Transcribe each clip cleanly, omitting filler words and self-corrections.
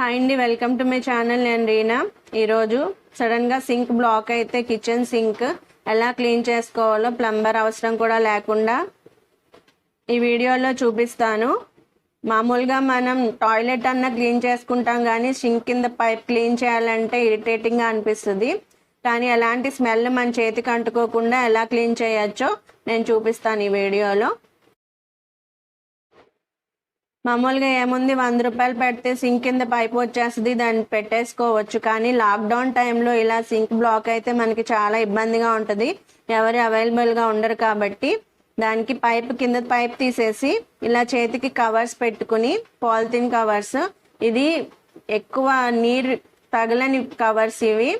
Hi అండి, welcome to my channel. నేను రీనా. ఈరోజు సడన్గా సింక్ బ్లాక్ అయితే కిచెన్ సింక్ ఎలా క్లీన్ చేసుకోవాలో ప్లంబర్ అవసరం కూడా లేకుండా ఈ వీడియోలో చూపిస్తాను. మామూలుగా మనం టాయిలెట్ అన్న క్లీన్ చేసుకుంటాం, కానీ సింక్ కింద పైప్ క్లీన్ చేయాలంటే ఇరిటేటింగ్గా అనిపిస్తుంది. కానీ ఎలాంటి స్మెల్ మన చేతికి అంటుకోకుండా ఎలా క్లీన్ చేయొచ్చో నేను చూపిస్తాను ఈ వీడియోలో. మామూలుగా ఏముంది, 100 రూపాయలు పెడితే సింక్ కింద పైప్ వచ్చేస్తుంది, దాన్ని పెట్టేసుకోవచ్చు. కానీ లాక్డౌన్ టైంలో ఇలా సింక్ బ్లాక్ అయితే మనకి చాలా ఇబ్బందిగా ఉంటుంది. ఎవరు అవైలబుల్గా ఉండరు కాబట్టి దానికి కింద పైప్ తీసేసి ఇలా చేతికి కవర్స్ పెట్టుకుని, పాలిథిన్ కవర్స్, ఇది ఎక్కువ నీరు తగలని కవర్స్ ఇవి.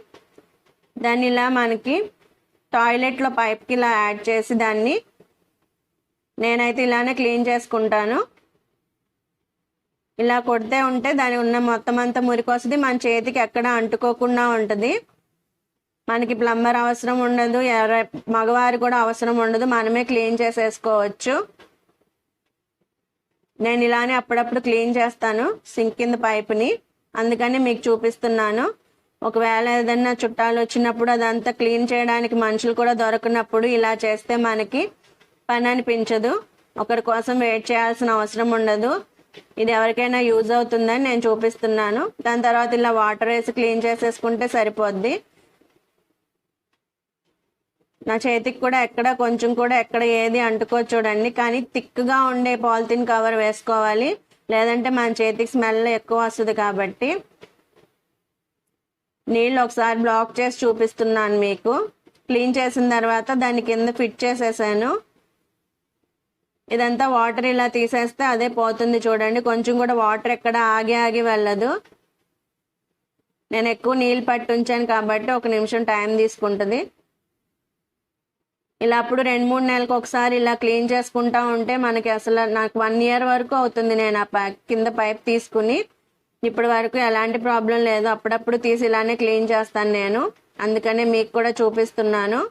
దాన్ని ఇలా మనకి టాయిలెట్లో పైప్కి ఇలా యాడ్ చేసి దాన్ని నేనైతే ఇలానే క్లీన్ చేసుకుంటాను. ఇలా కొడితే ఉంటే దాని ఉన్న మొత్తం అంతా మురికి వస్తుంది, మన చేతికి ఎక్కడ అంటుకోకుండా ఉంటుంది. మనకి ప్లంబర్ అవసరం ఉండదు, మగవారు కూడా అవసరం ఉండదు, మనమే క్లీన్ చేసేసుకోవచ్చు. నేను ఇలానే అప్పుడప్పుడు క్లీన్ చేస్తాను సింక్ కింద పైప్ని, అందుకని మీకు చూపిస్తున్నాను. ఒకవేళ ఏదైనా చుట్టాలు వచ్చినప్పుడు అదంతా క్లీన్ చేయడానికి మనుషులు కూడా దొరకనప్పుడు ఇలా చేస్తే మనకి పని అనిపించదు, ఒకరి కోసం వెయిట్ చేయాల్సిన అవసరం ఉండదు. ఇది ఎవరికైనా యూజ్ అవుతుందని నేను చూపిస్తున్నాను. దాని తర్వాత ఇలా వాటర్ వేసి క్లీన్ చేసేసుకుంటే సరిపోద్ది. నా చేతికి కూడా కొంచెం కూడా ఏది అంటుకో చూడండి. కానీ థిక్గా ఉండే పాలిథిన్ కవర్ వేసుకోవాలి, లేదంటే మన చేతికి స్మెల్ ఎక్కువ వస్తుంది. కాబట్టి నీళ్ళు ఒకసారి బ్లాక్ చేసి చూపిస్తున్నాను మీకు. క్లీన్ చేసిన తర్వాత దాని కింద ఫిట్ చేసేసాను. ఇదంతా వాటర్ ఇలా తీసేస్తే అదే పోతుంది చూడండి. కొంచెం కూడా వాటర్ ఎక్కడ ఆగి వెళ్ళదు. నేను ఎక్కువ నీళ్ళు పట్టి ఉంచాను కాబట్టి 1 నిమిషం టైం తీసుకుంటుంది. ఇలా అప్పుడు 2-3 నెలలకు ఒకసారి ఇలా క్లీన్ చేసుకుంటా ఉంటే మనకి అసలు నాకు 1 ఇయర్ వరకు అవుతుంది. నేను ఆ కింద పైప్ తీసుకుని ఇప్పటి వరకు ఎలాంటి ప్రాబ్లం లేదు. అప్పుడప్పుడు తీసి ఇలానే క్లీన్ చేస్తాను నేను, అందుకనే మీకు కూడా చూపిస్తున్నాను.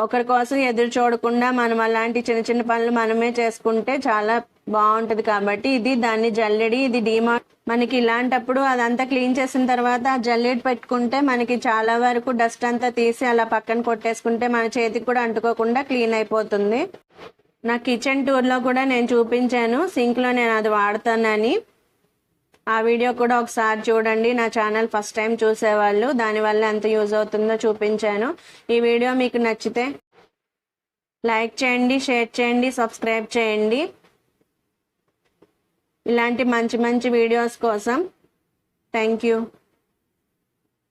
ఒకరి కోసం ఎదురు చూడకుండా మనం అలాంటి చిన్న పనులు మనమే చేసుకుంటే చాలా బాగుంటుంది. కాబట్టి ఇది దాన్ని జల్లెడి, ఇది డీమార్ట్. మనకి ఇలాంటప్పుడు అదంతా క్లీన్ చేసిన తర్వాత ఆ జల్లెడి పెట్టుకుంటే మనకి చాలా వరకు డస్ట్ అంతా తీసి అలా పక్కన కొట్టేసుకుంటే మన చేతికి కూడా అంటుకోకుండా క్లీన్ అయిపోతుంది. నా కిచెన్ టూర్లో కూడా నేను చూపించాను సింక్లో నేను అది వాడతానని. ఆ వీడియో కూడా ఒకసారి చూడండి. నా ఛానల్ ఫస్ట్ టైం చూసేవాళ్ళు దానివల్ల ఎంత యూజ్ అవుతుందో చూపించాను. ఈ వీడియో మీకు నచ్చితే లైక్ చేయండి, షేర్ చేయండి, సబ్స్క్రైబ్ చేయండి. ఇలాంటి మంచి వీడియోస్ కోసం థ్యాంక్ యూ.